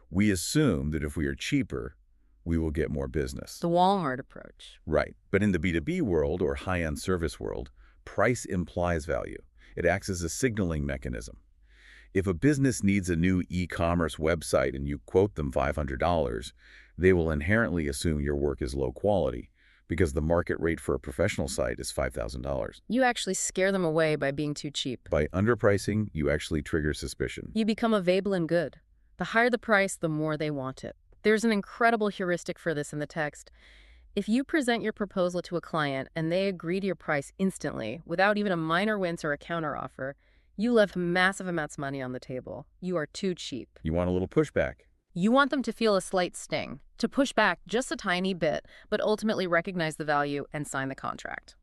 We assume that if we are cheaper, we will get more business. The Walmart approach. Right. But in the B2B world or high-end service world, price implies value. It acts as a signaling mechanism. If a business needs a new e-commerce website and you quote them $500, they will inherently assume your work is low quality because the market rate for a professional site is $5,000. You actually scare them away by being too cheap. By underpricing, you actually trigger suspicion. You become a Veblen good. The higher the price, the more they want it. There's an incredible heuristic for this in the text. If you present your proposal to a client and they agree to your price instantly, without even a minor wince or a counteroffer, You left massive amounts of money on the table. You are too cheap. You want a little pushback. You want them to feel a slight sting, to push back just a tiny bit, but ultimately recognize the value and sign the contract.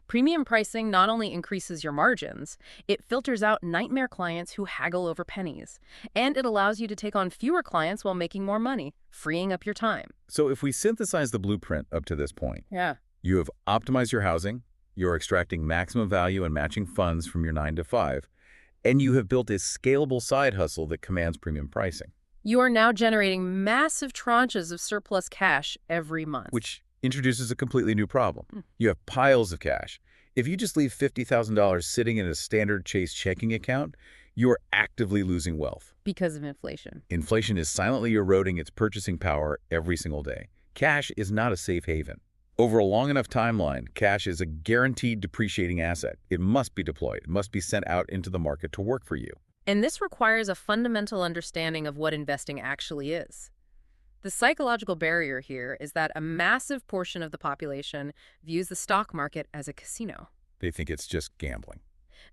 Premium pricing not only increases your margins, it filters out nightmare clients who haggle over pennies. And it allows you to take on fewer clients while making more money, freeing up your time. So if we synthesize the blueprint up to this point, Yeah. you have optimized your housing, you're extracting maximum value and matching funds from your 9 to 5, and you have built a scalable side hustle that commands premium pricing. You are now generating massive tranches of surplus cash every month. Which introduces a completely new problem. Hmm. You have piles of cash. If you just leave $50,000 sitting in a standard Chase checking account, you are actively losing wealth. Because of inflation. Inflation is silently eroding its purchasing power every single day. Cash is not a safe haven. Over a long enough timeline, cash is a guaranteed depreciating asset. It must be deployed. It must be sent out into the market to work for you. And this requires a fundamental understanding of what investing actually is. The psychological barrier here is that a massive portion of the population views the stock market as a casino. They think it's just gambling.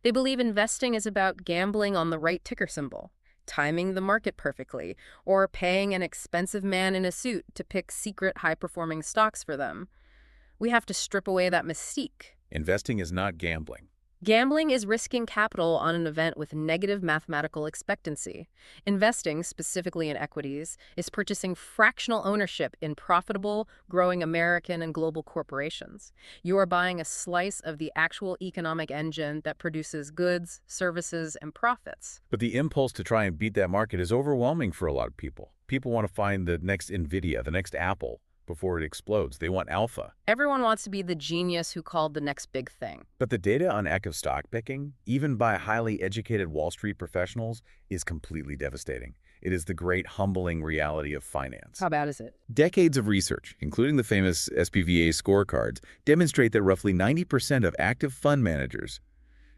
They believe investing is about gambling on the right ticker symbol, timing the market perfectly, or paying an expensive man in a suit to pick secret high-performing stocks for them. We have to strip away that mystique. Investing is not gambling. Gambling is risking capital on an event with negative mathematical expectancy. Investing, specifically in equities, is purchasing fractional ownership in profitable, growing American and global corporations. You are buying a slice of the actual economic engine that produces goods, services, and profits. But the impulse to try and beat that market is overwhelming for a lot of people. People want to find the next NVIDIA, the next Apple, before it explodes. They want alpha. Everyone wants to be the genius who called the next big thing. But the data on active stock picking, even by highly educated Wall Street professionals, is completely devastating. It is the great humbling reality of finance. How bad is it? Decades of research, including the famous SPVA scorecards, demonstrate that roughly 90% of active fund managers,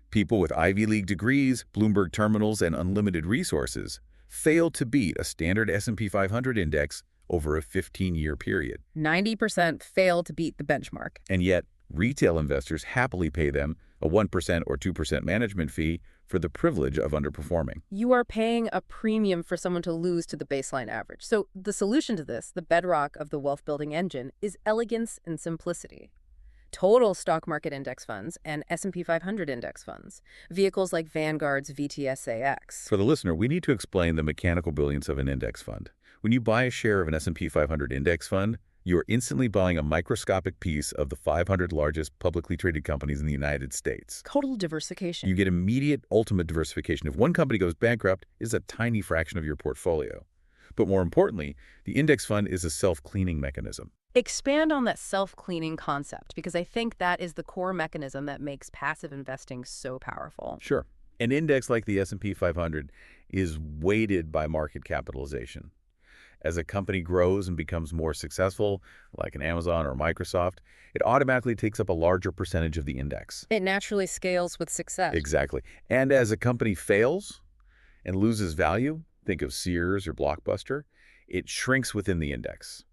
people with Ivy League degrees, Bloomberg terminals, and unlimited resources, fail to beat a standard S&P 500 index over a 15-year period. 90% fail to beat the benchmark. And yet, retail investors happily pay them a 1% or 2% management fee for the privilege of underperforming. You are paying a premium for someone to lose to the baseline average. So the solution to this, the bedrock of the wealth-building engine, is elegance and simplicity. Total stock market index funds and S&P 500 index funds, vehicles like Vanguard's VTSAX. For the listener, we need to explain the mechanical brilliance of an index fund. When you buy a share of an S&P 500 index fund, you are instantly buying a microscopic piece of the 500 largest publicly traded companies in the United States. Total diversification. You get immediate, ultimate diversification. If one company goes bankrupt, it's a tiny fraction of your portfolio. But more importantly, the index fund is a self-cleaning mechanism. Expand on that self-cleaning concept, because I think that is the core mechanism that makes passive investing so powerful. Sure. An index like the S&P 500 is weighted by market capitalization. As a company grows and becomes more successful, like an Amazon or Microsoft, it automatically takes up a larger percentage of the index. It naturally scales with success. Exactly. And as a company fails and loses value, think of Sears or Blockbuster, it shrinks within the index.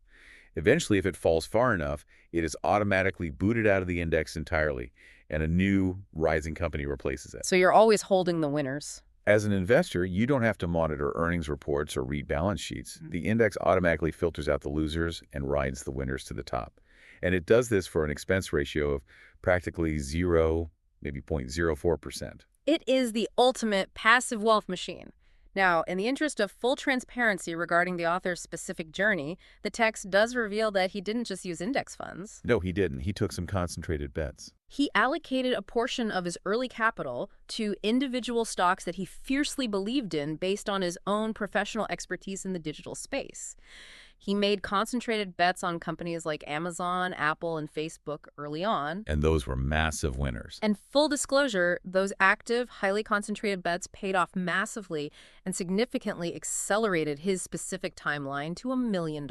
Eventually, if it falls far enough, it is automatically booted out of the index entirely, and a new rising company replaces it. So you're always holding the winners. As an investor, you don't have to monitor earnings reports or read balance sheets. The index automatically filters out the losers and rides the winners to the top. And it does this for an expense ratio of practically 0, maybe 0.04%. It is the ultimate passive wealth machine. Now, in the interest of full transparency regarding the author's specific journey, the text does reveal that he didn't just use index funds. No, he didn't. He took some concentrated bets. He allocated a portion of his early capital to individual stocks that he fiercely believed in based on his own professional expertise in the digital space. He made concentrated bets on companies like Amazon, Apple, and Facebook early on. And those were massive winners. And full disclosure, those active, highly concentrated bets paid off massively and significantly accelerated his specific timeline to $1 million.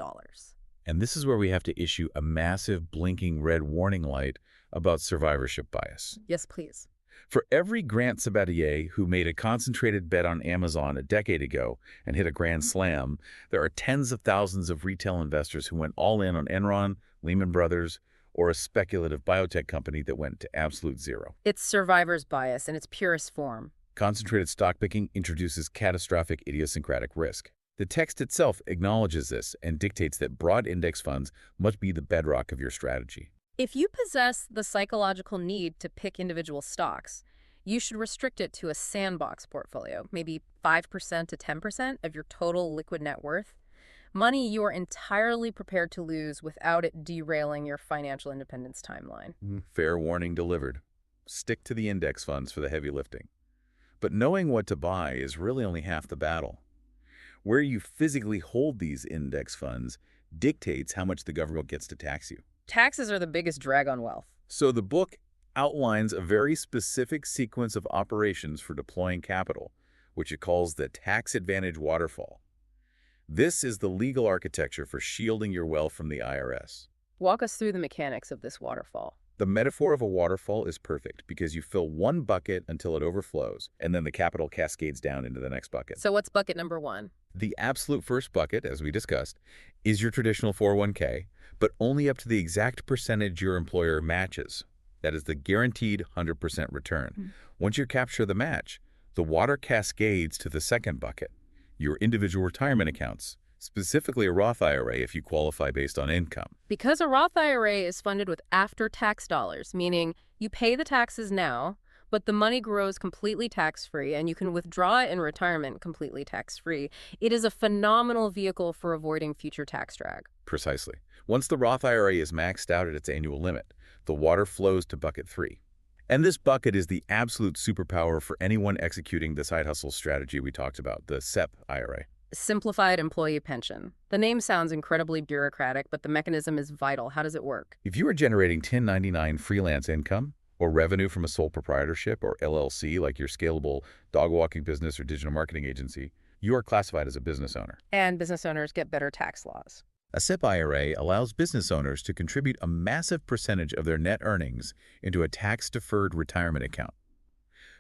And this is where we have to issue a massive blinking red warning light about survivorship bias. Yes, please. For every Grant Sabatier who made a concentrated bet on Amazon a decade ago and hit a grand slam, there are tens of thousands of retail investors who went all in on Enron, Lehman Brothers, or a speculative biotech company that went to absolute zero. It's survivor's bias in its purest form. Concentrated stock picking introduces catastrophic idiosyncratic risk. The text itself acknowledges this and dictates that broad index funds must be the bedrock of your strategy. If you possess the psychological need to pick individual stocks, you should restrict it to a sandbox portfolio, maybe 5% to 10% of your total liquid net worth, money you are entirely prepared to lose without it derailing your financial independence timeline. Fair warning delivered. Stick to the index funds for the heavy lifting. But knowing what to buy is really only half the battle. Where you physically hold these index funds dictates how much the government gets to tax you. Taxes are the biggest drag on wealth. So the book outlines a very specific sequence of operations for deploying capital, which it calls the tax advantage waterfall. This is the legal architecture for shielding your wealth from the IRS. Walk us through the mechanics of this waterfall. The metaphor of a waterfall is perfect because you fill one bucket until it overflows, and then the capital cascades down into the next bucket. So what's bucket number one? The absolute first bucket, as we discussed, is your traditional 401k, but only up to the exact percentage your employer matches. That is the guaranteed 100% return. Once you capture the match, the water cascades to the second bucket, your individual retirement accounts, specifically a Roth IRA if you qualify based on income. Because a Roth IRA is funded with after-tax dollars, meaning you pay the taxes now, but the money grows completely tax-free and you can withdraw it in retirement completely tax-free, it is a phenomenal vehicle for avoiding future tax drag. Precisely. Once the Roth IRA is maxed out at its annual limit, the water flows to bucket 3. And this bucket is the absolute superpower for anyone executing the side hustle strategy we talked about, the SEP IRA. Simplified employee pension. The name sounds incredibly bureaucratic, but the mechanism is vital. How does it work? If you are generating 1099 freelance income or revenue from a sole proprietorship or LLC like your scalable dog walking business or digital marketing agency, you are classified as a business owner. And business owners get better tax laws. A SEP IRA allows business owners to contribute a massive percentage of their net earnings into a tax-deferred retirement account.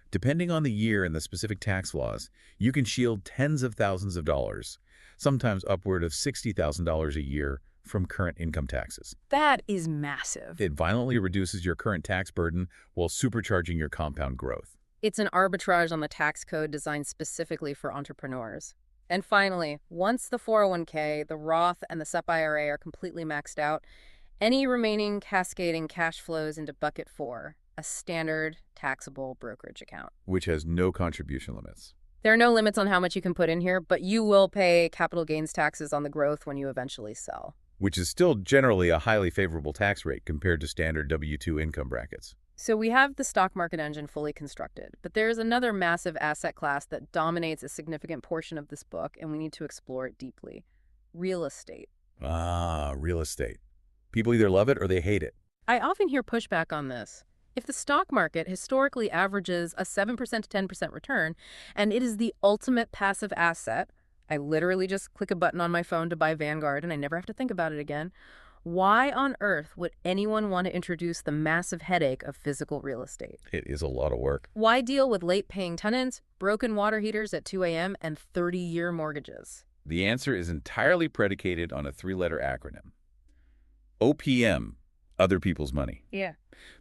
Depending on the year and the specific tax laws, you can shield tens of thousands of dollars, sometimes upward of $60,000 a year from current income taxes. That is massive. It violently reduces your current tax burden while supercharging your compound growth. It's an arbitrage on the tax code designed specifically for entrepreneurs. And finally, once the 401k, the Roth, and the SEP IRA are completely maxed out, any remaining cascading cash flows into bucket 4, a standard taxable brokerage account. Which has no contribution limits. There are no limits on how much you can put in here, but you will pay capital gains taxes on the growth when you eventually sell. Which is still generally a highly favorable tax rate compared to standard W-2 income brackets. So we have the stock market engine fully constructed, but there's another massive asset class that dominates a significant portion of this book, and we need to explore it deeply. Real estate. Ah, real estate. People either love it or they hate it. I often hear pushback on this. If the stock market historically averages a 7% to 10% return, and it is the ultimate passive asset, I literally just click a button on my phone to buy Vanguard and I never have to think about it again, why on earth would anyone want to introduce the massive headache of physical real estate? It is a lot of work. Why deal with late-paying tenants, broken water heaters at 2 a.m., and 30-year mortgages? The answer is entirely predicated on a 3-letter acronym. OPM, other people's money. Yeah.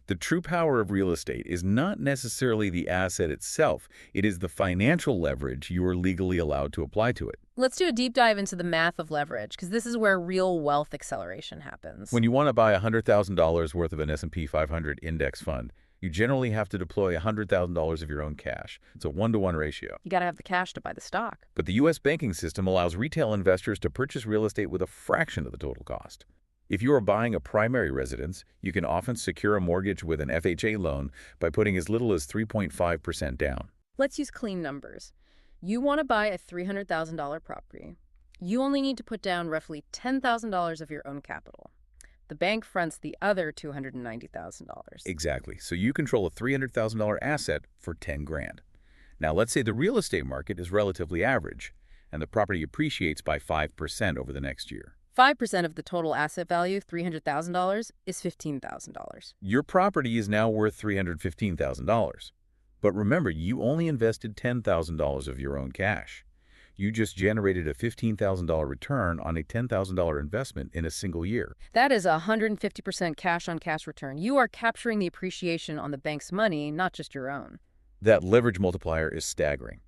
The true power of real estate is not necessarily the asset itself. It is the financial leverage you are legally allowed to apply to it. Let's do a deep dive into the math of leverage, because this is where real wealth acceleration happens. When you want to buy $100,000 worth of an S&P 500 index fund, you generally have to deploy $100,000 of your own cash. It's a 1-to-1 ratio. You got to have the cash to buy the stock. But the U.S. banking system allows retail investors to purchase real estate with a fraction of the total cost. If you are buying a primary residence, you can often secure a mortgage with an FHA loan by putting as little as 3.5% down. Let's use clean numbers. You want to buy a $300,000 property. You only need to put down roughly $10,000 of your own capital. The bank fronts the other $290,000. Exactly. So you control a $300,000 asset for 10 grand. Now let's say the real estate market is relatively average and the property appreciates by 5% over the next year. 5% of the total asset value, $300,000, is $15,000. Your property is now worth $315,000. But remember, you only invested $10,000 of your own cash. You just generated a $15,000 return on a $10,000 investment in a single year. That is a 150% cash-on-cash return. You are capturing the appreciation on the bank's money, not just your own. That leverage multiplier is staggering.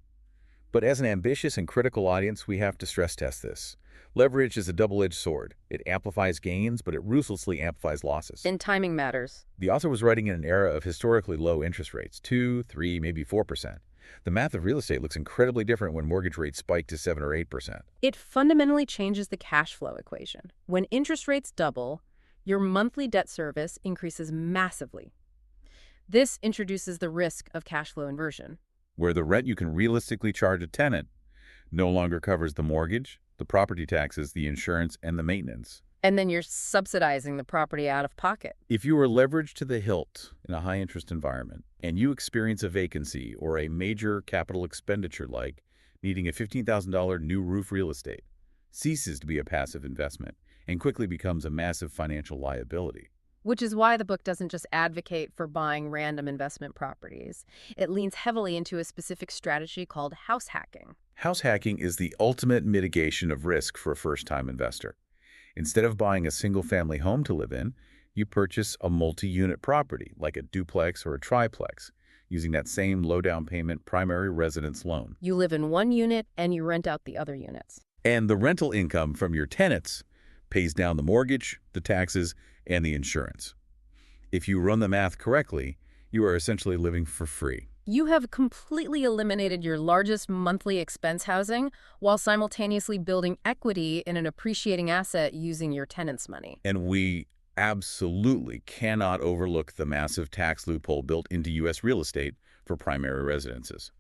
But as an ambitious and critical audience, we have to stress test this. Leverage is a double-edged sword. It amplifies gains, but it ruthlessly amplifies losses. And timing matters. The author was writing in an era of historically low interest rates, 2, 3, maybe 4%. The math of real estate looks incredibly different when mortgage rates spike to 7 or 8%. It fundamentally changes the cash flow equation. When interest rates double, your monthly debt service increases massively. This introduces the risk of cash flow inversion. Where the rent you can realistically charge a tenant no longer covers the mortgage, the property taxes, the insurance, and the maintenance. And then you're subsidizing the property out of pocket. If you are leveraged to the hilt in a high-interest environment and you experience a vacancy or a major capital expenditure like needing a $15,000 new roof, real estate ceases to be a passive investment and quickly becomes a massive financial liability. Which is why the book doesn't just advocate for buying random investment properties. It leans heavily into a specific strategy called house hacking. House hacking is the ultimate mitigation of risk for a first-time investor. Instead of buying a single-family home to live in, you purchase a multi-unit property, like a duplex or a triplex, using that same low-down payment primary residence loan. You live in one unit and you rent out the other units. And the rental income from your tenants pays down the mortgage, the taxes, and the insurance. If you run the math correctly, you are essentially living for free. You have completely eliminated your largest monthly expense housing while simultaneously building equity in an appreciating asset using your tenants' money. And we absolutely cannot overlook the massive tax loophole built into U.S. real estate for primary residences.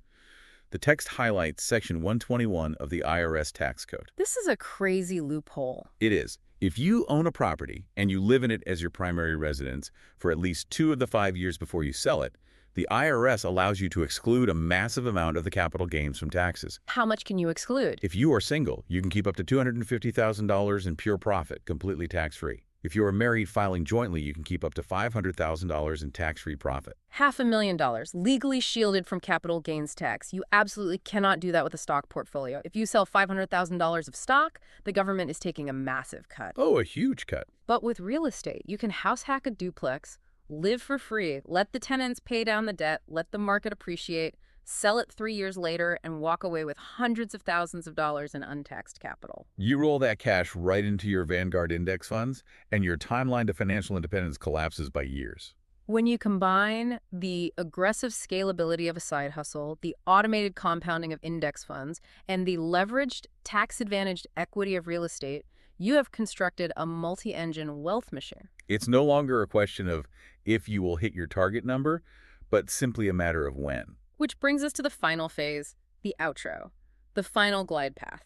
The text highlights Section 121 of the IRS tax code. This is a crazy loophole. It is. If you own a property and you live in it as your primary residence for at least 2 of the 5 years before you sell it, the IRS allows you to exclude a massive amount of the capital gains from taxes. How much can you exclude? If you are single, you can keep up to $250,000 in pure profit, completely tax-free. If you are married filing jointly, you can keep up to $500,000 in tax-free profit. $500,000, legally shielded from capital gains tax. You absolutely cannot do that with a stock portfolio. If you sell $500,000 of stock, the government is taking a massive cut. Oh, a huge cut. But with real estate, you can house hack a duplex, live for free, let the tenants pay down the debt, let the market appreciate, sell it 3 years later, and walk away with hundreds of thousands of dollars in untaxed capital. You roll that cash right into your Vanguard index funds, and your timeline to financial independence collapses by years. When you combine the aggressive scalability of a side hustle, the automated compounding of index funds, and the leveraged, tax-advantaged equity of real estate, you have constructed a multi-engine wealth machine. It's no longer a question of if you will hit your target number, but simply a matter of when. Which brings us to the final phase, the outro, the final glide path.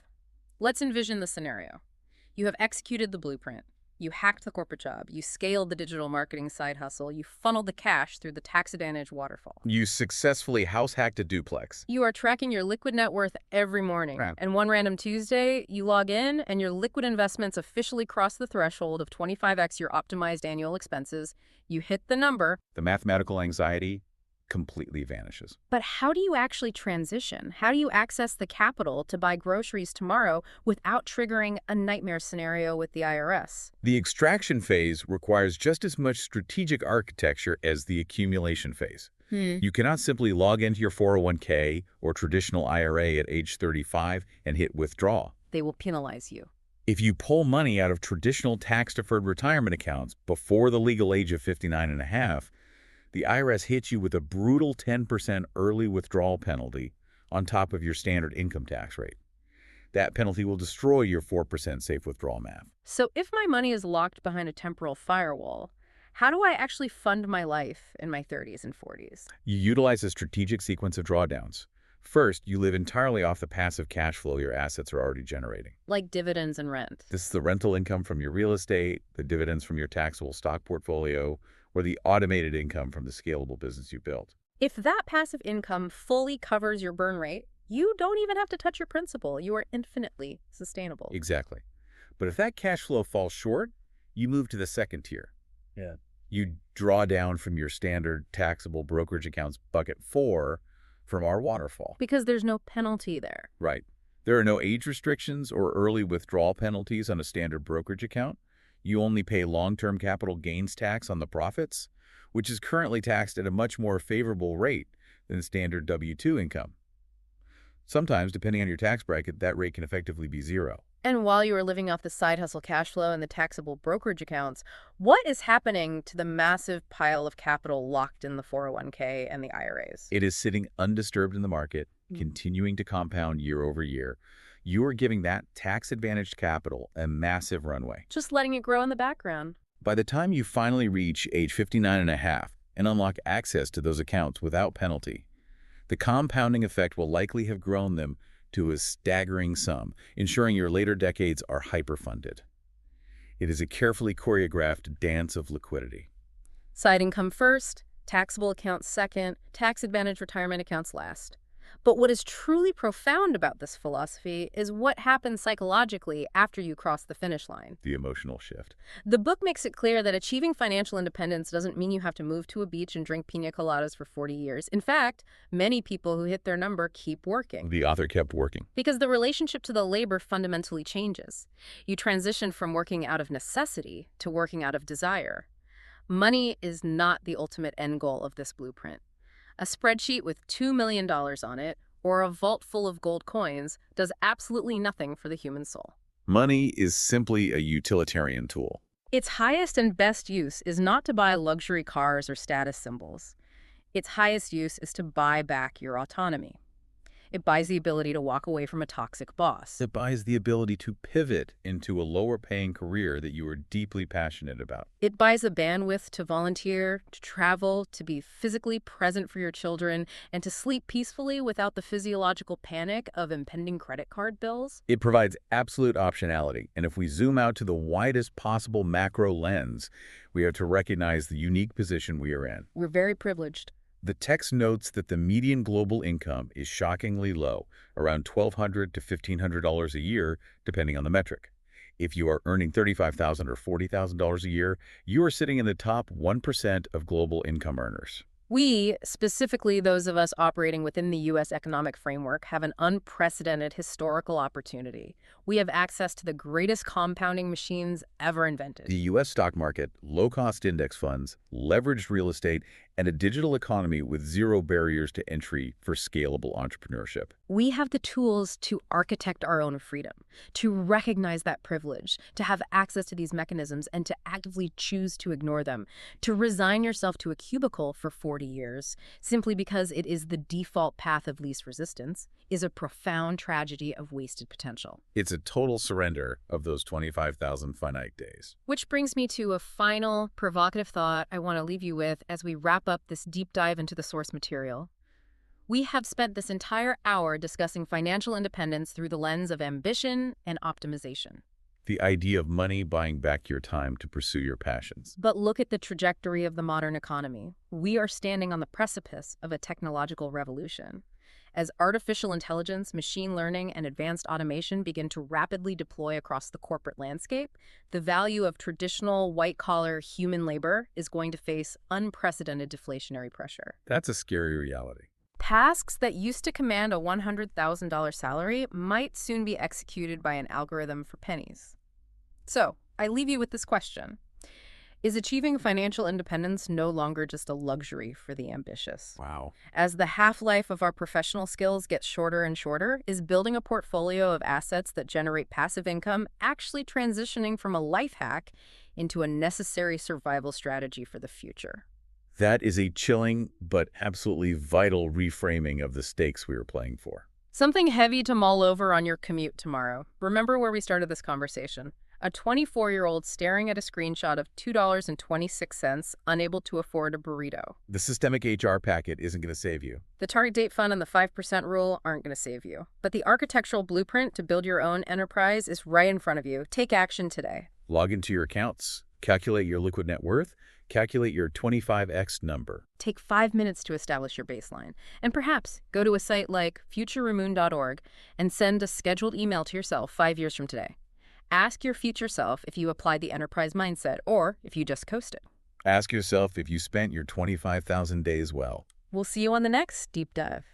Let's envision the scenario. You have executed the blueprint. You hacked the corporate job. You scaled the digital marketing side hustle. You funneled the cash through the tax advantage waterfall. You successfully house hacked a duplex. You are tracking your liquid net worth every morning. Right. And one random Tuesday, you log in and your liquid investments officially cross the threshold of 25x your optimized annual expenses. You hit the number. The mathematical anxiety completely vanishes. But how do you actually transition? How do you access the capital to buy groceries tomorrow without triggering a nightmare scenario with the IRS? The extraction phase requires just as much strategic architecture as the accumulation phase. You cannot simply log into your 401k or traditional IRA at age 35 and hit withdraw. They will penalize you. If you pull money out of traditional tax-deferred retirement accounts before the legal age of 59 and a half, the IRS hits you with a brutal 10% early withdrawal penalty on top of your standard income tax rate. That penalty will destroy your 4% safe withdrawal math. So if my money is locked behind a temporal firewall, how do I actually fund my life in my 30s and 40s? You utilize a strategic sequence of drawdowns. First, you live entirely off the passive cash flow your assets are already generating. Like dividends and rent. This is the rental income from your real estate, the dividends from your taxable stock portfolio, or the automated income from the scalable business you built. If that passive income fully covers your burn rate, you don't even have to touch your principal. You are infinitely sustainable. Exactly. But if that cash flow falls short, you move to the second tier. Yeah. You draw down from your standard taxable brokerage accounts bucket 4 from our waterfall. Because there's no penalty there. Right. There are no age restrictions or early withdrawal penalties on a standard brokerage account. You only pay long-term capital gains tax on the profits, which is currently taxed at a much more favorable rate than standard W-2 income. Sometimes, depending on your tax bracket, that rate can effectively be zero. And while you are living off the side hustle cash flow and the taxable brokerage accounts, what is happening to the massive pile of capital locked in the 401k and the IRAs? It is sitting undisturbed in the market, Mm. continuing to compound year over year. You are giving that tax-advantaged capital a massive runway. Just letting it grow in the background. By the time you finally reach age 59 and a half and unlock access to those accounts without penalty, the compounding effect will likely have grown them to a staggering sum, ensuring your later decades are hyperfunded. It is a carefully choreographed dance of liquidity. Side income first, taxable accounts second, tax advantage retirement accounts last. But what is truly profound about this philosophy is what happens psychologically after you cross the finish line. The emotional shift. The book makes it clear that achieving financial independence doesn't mean you have to move to a beach and drink pina coladas for 40 years. In fact, many people who hit their number keep working. The author kept working. Because the relationship to the labor fundamentally changes. You transition from working out of necessity to working out of desire. Money is not the ultimate end goal of this blueprint. A spreadsheet with $2 million on it or a vault full of gold coins does absolutely nothing for the human soul. Money is simply a utilitarian tool. Its highest and best use is not to buy luxury cars or status symbols. Its highest use is to buy back your autonomy. It buys the ability to walk away from a toxic boss. It buys the ability to pivot into a lower-paying career that you are deeply passionate about. It buys the bandwidth to volunteer, to travel, to be physically present for your children, and to sleep peacefully without the physiological panic of impending credit card bills. It provides absolute optionality, and if we zoom out to the widest possible macro lens, we have to recognize the unique position we are in. We're very privileged. The text notes that the median global income is shockingly low, around $1,200 to $1,500 a year, depending on the metric. If you are earning $35,000 or $40,000 a year, you are sitting in the top 1% of global income earners. We, specifically those of us operating within the U.S. economic framework, have an unprecedented historical opportunity. We have access to the greatest compounding machines ever invented. The U.S. stock market, low-cost index funds, leveraged real estate, and a digital economy with zero barriers to entry for scalable entrepreneurship. We have the tools to architect our own freedom, to recognize that privilege, to have access to these mechanisms, and to actively choose to ignore them, to resign yourself to a cubicle for 40 years, simply because it is the default path of least resistance, is a profound tragedy of wasted potential. It's a total surrender of those 25,000 finite days. Which brings me to a final provocative thought I want to leave you with as we wrap up this deep dive into the source material. We have spent this entire hour discussing financial independence through the lens of ambition and optimization. The idea of money buying back your time to pursue your passions. But look at the trajectory of the modern economy. We are standing on the precipice of a technological revolution. As artificial intelligence, machine learning, and advanced automation begin to rapidly deploy across the corporate landscape, the value of traditional white-collar human labor is going to face unprecedented deflationary pressure. That's a scary reality. Tasks that used to command a $100,000 salary might soon be executed by an algorithm for pennies. So, I leave you with this question. Is achieving financial independence no longer just a luxury for the ambitious? Wow. As the half-life of our professional skills gets shorter and shorter, is building a portfolio of assets that generate passive income actually transitioning from a life hack into a necessary survival strategy for the future? That is a chilling but absolutely vital reframing of the stakes we were playing for. Something heavy to mull over on your commute tomorrow. Remember where we started this conversation. A 24-year-old staring at a screenshot of $2.26, unable to afford a burrito. The systemic HR packet isn't going to save you. The target date fund and the 5% rule aren't going to save you. But the architectural blueprint to build your own enterprise is right in front of you. Take action today. Log into your accounts, calculate your liquid net worth, calculate your 25x number. Take 5 minutes to establish your baseline. And perhaps go to a site like futureremoon.org and send a scheduled email to yourself 5 years from today. Ask your future self if you applied the enterprise mindset or if you just coasted. Ask yourself if you spent your 25,000 days well. We'll see you on the next Deep Dive.